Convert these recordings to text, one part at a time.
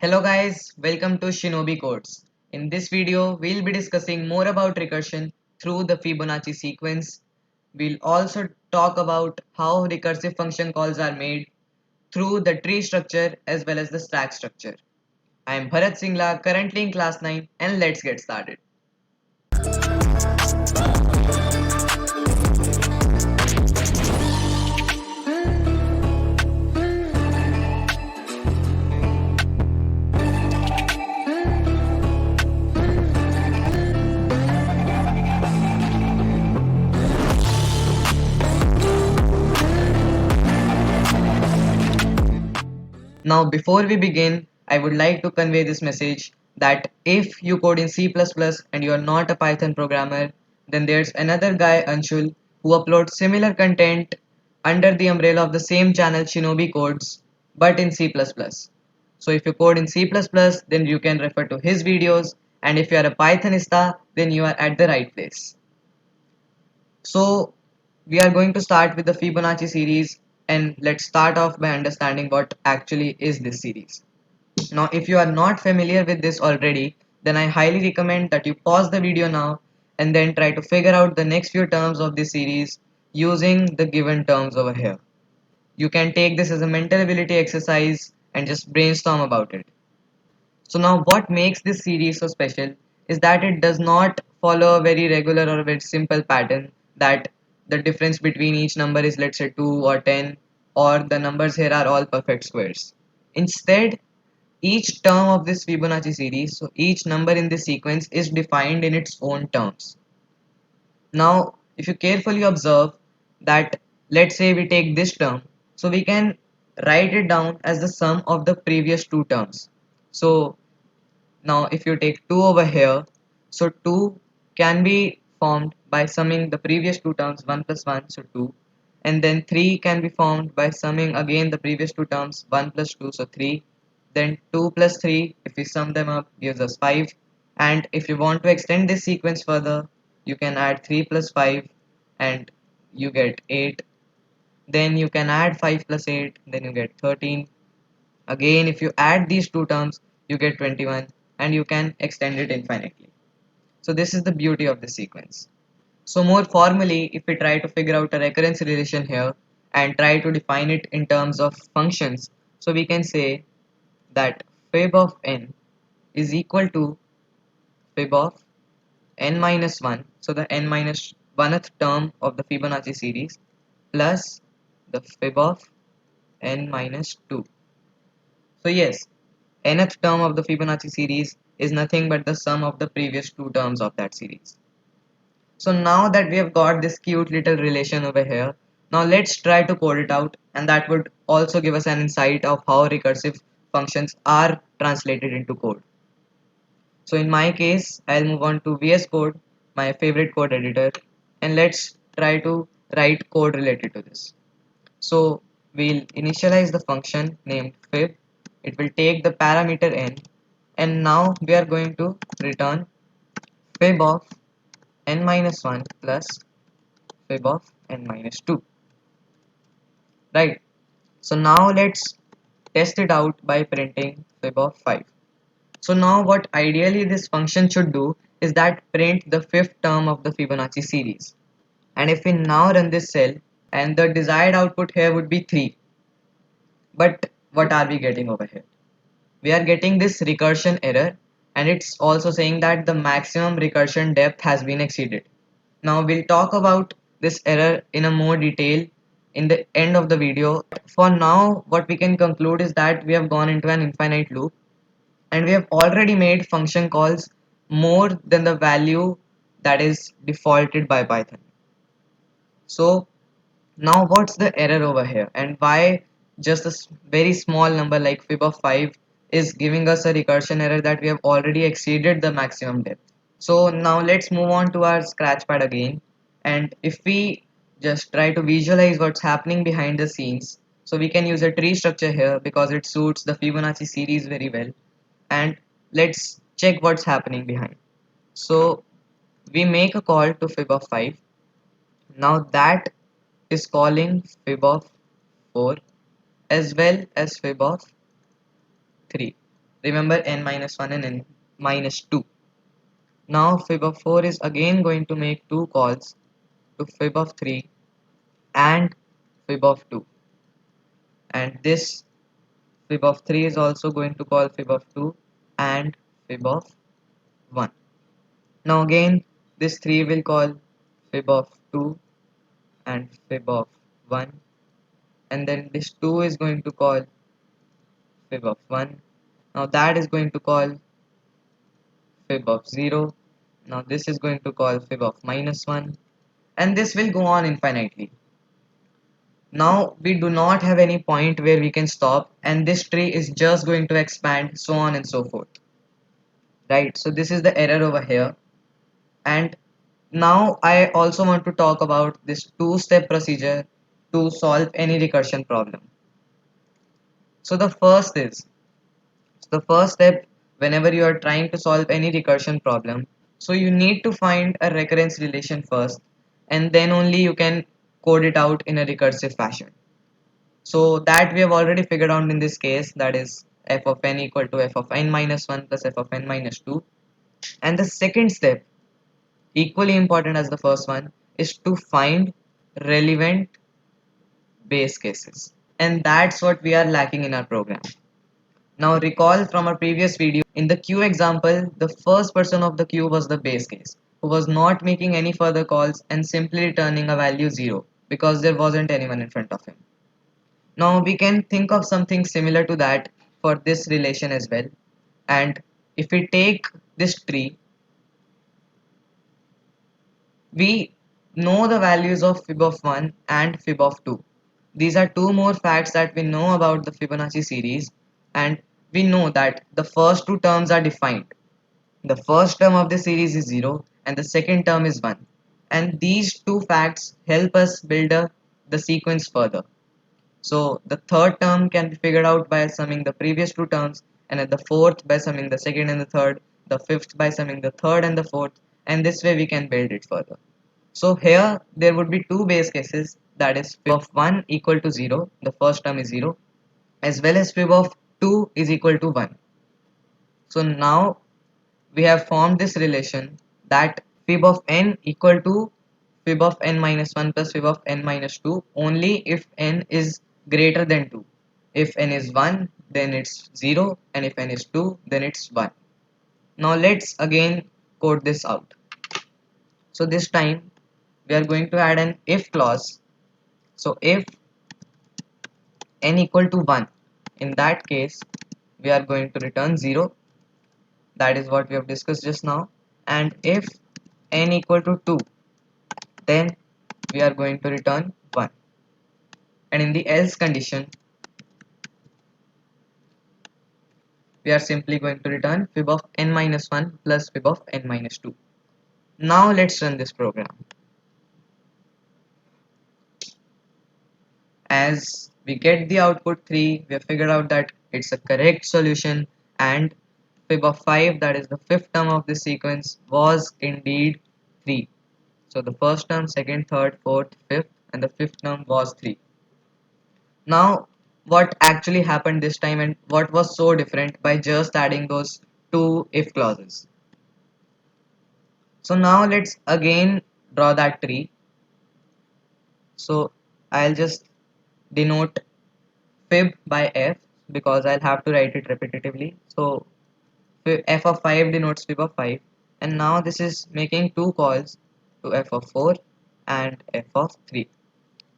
Hello guys, welcome to Shinobi Codes. In this video, we'll be discussing more about recursion through the Fibonacci sequence. We'll also talk about how recursive function calls are made through the tree structure as well as the stack structure. I am Bharat Singla, currently in class 9, and let's get started. Now, before we begin, I would like to convey this message that if you code in C++ and you are not a Python programmer, then there's another guy, Anshul, who uploads similar content under the umbrella of the same channel Shinobi Codes, but in C++. So if you code in C++, then you can refer to his videos, and if you are a Pythonista, then you are at the right place. So we are going to start with the Fibonacci series, and let's start off by understanding what actually is this series. Now, if you are not familiar with this already, then I highly recommend that you pause the video now and then try to figure out the next few terms of this series using the given terms over here. You can take this as a mental ability exercise and just brainstorm about it. So now what makes this series so special is that it does not follow a very regular or very simple pattern that the difference between each number is, let's say, 2 or 10, or the numbers here are all perfect squares. Instead, each term of this Fibonacci series, so each number in this sequence is defined in its own terms. Now, if you carefully observe that, let's say we take this term, so we can write it down as the sum of the previous two terms. So now if you take 2 over here, so 2 can be formed by summing the previous two terms, 1 plus 1, so 2, and then 3 can be formed by summing again the previous two terms, 1 plus 2, so 3, then 2 plus 3, if we sum them up, gives us 5, and if you want to extend this sequence further, you can add 3 plus 5 and you get 8, then you can add 5 plus 8, then you get 13. Again, if you add these two terms, you get 21, and you can extend it infinitely. So this is the beauty of the sequence. So more formally, if we try to figure out a recurrence relation here and try to define it in terms of functions, so we can say that fib of n is equal to fib of n minus 1, so the n minus 1th term of the Fibonacci series, plus the fib of n minus 2. So yes, nth term of the Fibonacci series is nothing but the sum of the previous two terms of that series. So now that we have got this cute little relation over here, now let's try to code it out, and that would also give us an insight of how recursive functions are translated into code. So in my case, I'll move on to VS Code, my favorite code editor, and let's try to write code related to this. So we'll initialize the function named fib. It will take the parameter n, and now we are going to return fib of n minus 1 plus fib of n minus 2. Right. So now let's test it out by printing fib of 5. So now what ideally this function should do is that print the fifth term of the Fibonacci series. And if we now run this cell, and the desired output here would be 3. But what are we getting over here? We are getting this recursion error, and it's also saying that the maximum recursion depth has been exceeded. Now we'll talk about this error in a more detail in the end of the video. For now, what we can conclude is that we have gone into an infinite loop, and we have already made function calls more than the value that is defaulted by Python. So now what's the error over here, and why just a very small number like fib of 5 is giving us a recursion error that we have already exceeded the maximum depth? So now let's move on to our scratchpad again, and if we just try to visualize what's happening behind the scenes, so we can use a tree structure here because it suits the Fibonacci series very well, and let's check what's happening behind. So we make a call to fib of 5. Now that is calling fib of 4 as well as fib of 3. Remember n minus 1 and n minus 2. Now fib of 4 is again going to make two calls to fib of 3 and fib of 2, and this fib of 3 is also going to call fib of 2 and fib of 1. Now again this 3 will call fib of 2 and fib of 1, and then this 2 is going to call fib of 1. Now that is going to call fib of 0. Now this is going to call fib of minus 1, and this will go on infinitely. Now we do not have any point where we can stop, and this tree is just going to expand, so on and so forth. Right, so this is the error over here. And now I also want to talk about this two-step procedure to solve any recursion problem. So the first step whenever you are trying to solve any recursion problem, so you need to find a recurrence relation first, and then only you can code it out in a recursive fashion. So that we have already figured out in this case, that is f of n equal to f of n minus 1 plus f of n minus 2. And the second step, equally important as the first one, is to find relevant base cases. And that's what we are lacking in our program. Now recall from our previous video, in the queue example, the first person of the queue was the base case, who was not making any further calls and simply returning a value 0 because there wasn't anyone in front of him. Now we can think of something similar to that for this relation as well. And if we take this tree, we know the values of fib of 1 and fib of 2. These are two more facts that we know about the Fibonacci series, and we know that the first two terms are defined. The first term of the series is 0 and the second term is 1. And these two facts help us build the sequence further. So the third term can be figured out by summing the previous two terms, and at the fourth by summing the second and the third, the fifth by summing the third and the fourth, and this way we can build it further. So here there would be two base cases, that is fib of 1 equal to 0, the first term is 0, as well as fib of 2 is equal to 1. So now we have formed this relation that fib of n equal to fib of n minus 1 plus fib of n minus 2 only if n is greater than 2. If n is 1, then it's 0, and if n is 2, then it's 1. Now let's again code this out. So this time we are going to add an if clause. So if n equal to 1, in that case we are going to return 0, that is what we have discussed just now. And if n equal to 2, then we are going to return 1. And in the else condition, we are simply going to return fib of n minus 1 plus fib of n minus 2. Now let's run this program. As we get the output 3, we have figured out that it's a correct solution, and fib of 5, that is the fifth term of this sequence, was indeed 3. So the first term, second, third, fourth, fifth, and the fifth term was 3. Now, what actually happened this time and what was so different by just adding those two if clauses? So now let's again draw that tree. So I'll just denote fib by f because I'll have to write it repetitively. So f of 5 denotes fib of 5, and now this is making two calls to f of 4 and f of 3.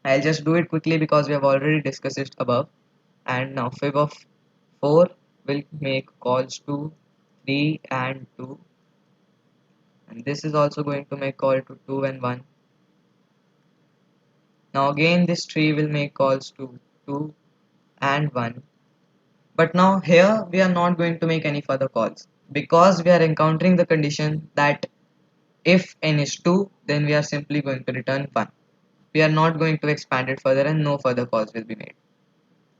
I'll just do it quickly because we have already discussed it above. And now fib of 4 will make calls to 3 and 2, and this is also going to make call to 2 and 1. Now again this tree will make calls to 2 and 1, but now here we are not going to make any further calls because we are encountering the condition that if n is 2, then we are simply going to return 1. We are not going to expand it further and no further calls will be made.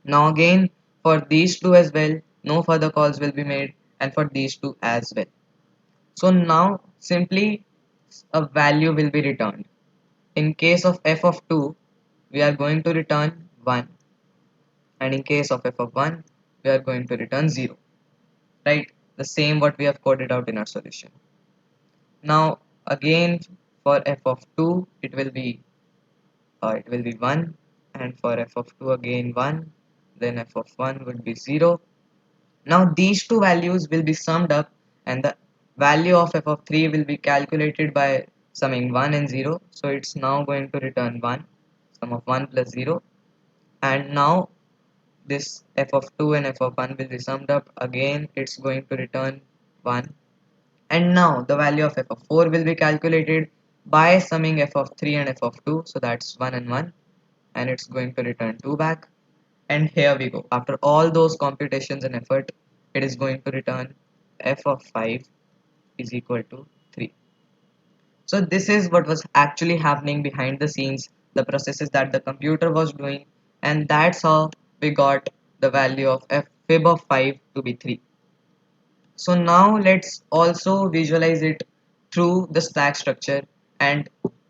Now again for these two as well, no further calls will be made, and for these two as well. So now simply a value will be returned. In case of f of 2, we are going to return 1, and in case of f of 1, we are going to return 0. right? The same what we have coded out in our solution. Now again for f of 2 it will be 1, and for f of 2 again 1, then f of 1 would be 0. Now these two values will be summed up, and the value of f of 3 will be calculated by summing 1 and 0. So it's now going to return 1, sum of 1 plus 0. And now this f of 2 and f of 1 will be summed up, again it's going to return 1. And now the value of f of 4 will be calculated by summing f of 3 and f of 2. So that's 1 and 1, and it's going to return 2 back. And here we go. After all those computations and effort, it is going to return f of 5 is equal to 3. So this is what was actually happening behind the scenes, the processes that the computer was doing, and that's how we got the value of f fib of 5 to be 3. So now let's also visualize it through the stack structure, and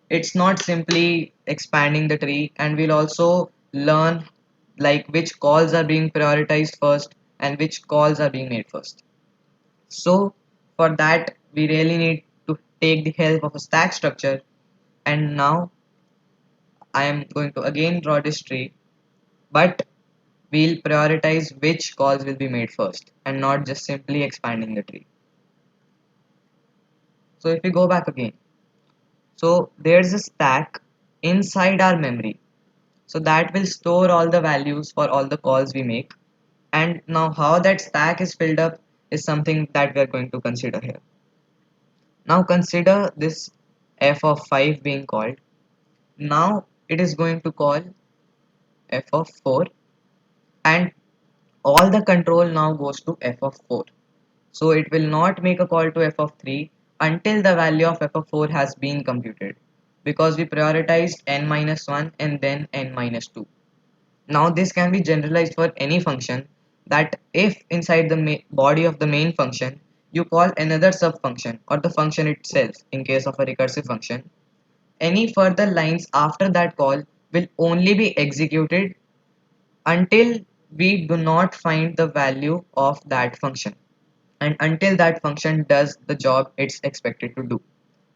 it's not simply expanding the tree, and we'll also learn like which calls are being prioritized first and which calls are being made first. So for that we really need to take the help of a stack structure, and now I am going to again draw this tree, but we'll prioritize which calls will be made first and not just simply expanding the tree. So if we go back again, so there's a stack inside our memory. So that will store all the values for all the calls we make. And now how that stack is filled up is something that we are going to consider here. Now consider this f of 5 being called. Now it is going to call f of 4, and all the control now goes to f of 4. So it will not make a call to f of 3 until the value of f of 4 has been computed, because we prioritized n minus 1 and then n minus 2. Now this can be generalized for any function, that if inside the body of the main function you call another sub function or the function itself in case of a recursive function, any further lines after that call will only be executed until we do not find the value of that function, and until that function does the job it's expected to do.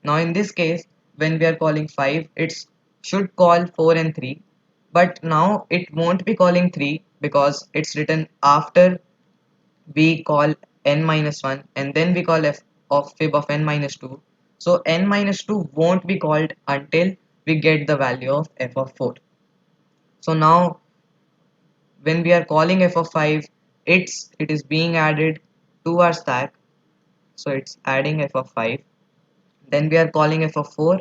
Now in this case, when we are calling 5, it should call 4 and 3, but now it won't be calling 3 because it's written after we call n minus 1 and then we call f of fib of n minus 2. So n minus 2 won't be called until we get the value of f of 4. So now when we are calling f of 5, it is being added to our stack. So it's adding f of 5. Then we are calling f of 4,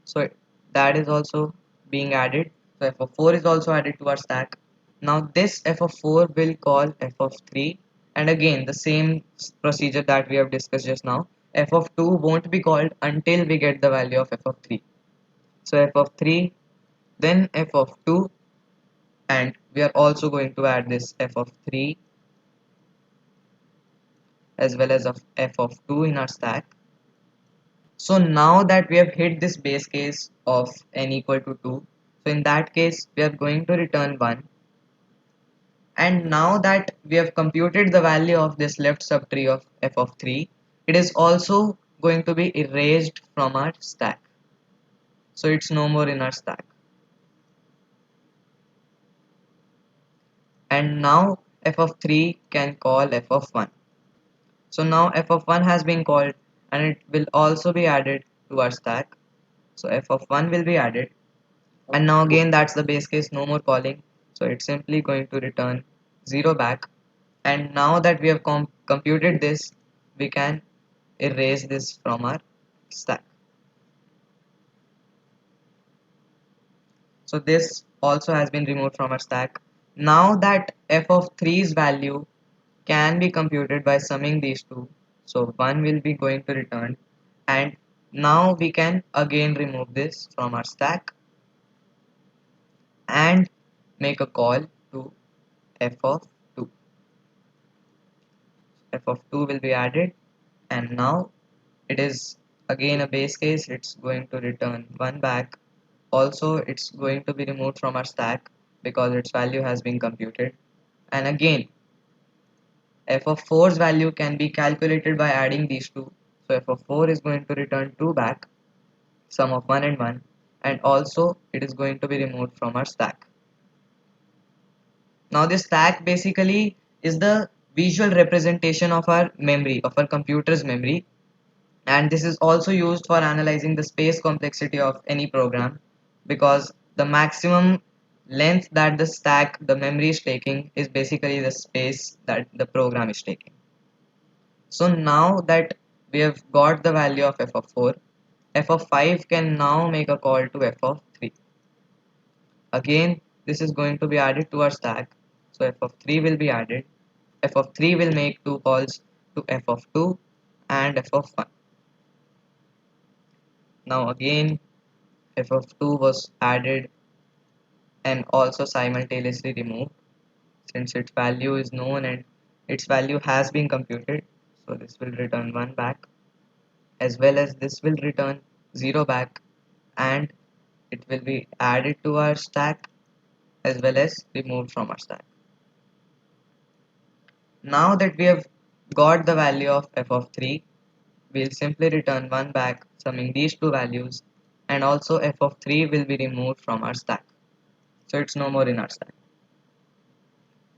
so that is also being added. So f of 4 is also added to our stack. Now this f of 4 will call f of 3, and again the same procedure that we have discussed just now. F of 2 won't be called until we get the value of f of 3. So f of 3, then f of 2, and we are also going to add this f of 3 as well as of f of 2 in our stack. So now that we have hit this base case of n equal to 2, so in that case we are going to return 1. And now that we have computed the value of this left subtree of f of 3, it is also going to be erased from our stack. So it's no more in our stack. And now f of 3 can call f of 1. So now f of 1 has been called, and it will also be added to our stack. So f of 1 will be added. And now again that's the base case, no more calling, so it's simply going to return 0 back. And now that we have computed this, we can erase this from our stack. So this also has been removed from our stack. Now that f of 3's value can be computed by summing these two, so 1 will be going to return, and now we can again remove this from our stack and make a call to f of 2. F of 2 will be added, and now it is again a base case, it's going to return 1 back. Also it's going to be removed from our stack because its value has been computed. And again f of 4's value can be calculated by adding these two. So f of 4 is going to return 2 back, sum of 1 and 1, and also it is going to be removed from our stack. Now this stack basically is the visual representation of our memory, of our computer's memory, and this is also used for analyzing the space complexity of any program, because the maximum length that the memory is taking is basically the space that the program is taking. So now that we have got the value of f of 4, f of 5 can now make a call to f of 3. Again, this is going to be added to our stack, so f of 3 will be added. F of 3 will make two calls to f of 2 and f of 1. Now again, f of 2 was added and also simultaneously removed, since its value is known and its value has been computed. So this will return 1 back, as well as this will return 0 back, and it will be added to our stack as well as removed from our stack. Now that we have got the value of f of 3, we'll simply return 1 back, summing these two values, and also f of 3 will be removed from our stack. So it's no more in our stack.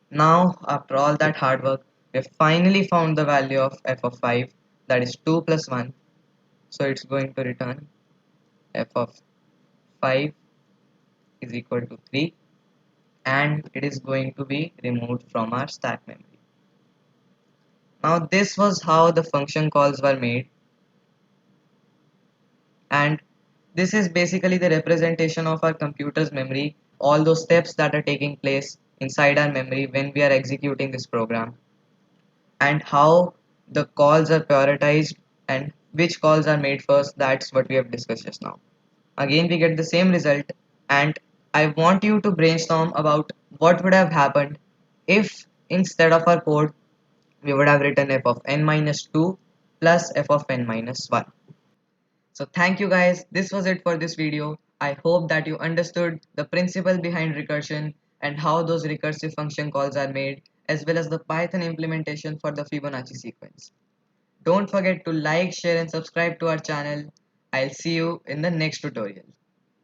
Now, after all that hard work, we have finally found the value of f of 5, that is 2 plus 1. So it's going to return f of 5 is equal to 3, and it is going to be removed from our stack memory. Now this was how the function calls were made, and this is basically the representation of our computer's memory, all those steps that are taking place inside our memory when we are executing this program, and how the calls are prioritized and which calls are made first. That's what we have discussed just now. Again, we get the same result, and I want you to brainstorm about what would have happened if instead of our code we would have written f of n minus 2 plus f of n minus 1. So thank you guys, this was it for this video. I hope that you understood the principle behind recursion and how those recursive function calls are made, as well as the Python implementation for the Fibonacci sequence. Don't forget to like, share and subscribe to our channel. I'll see you in the next tutorial.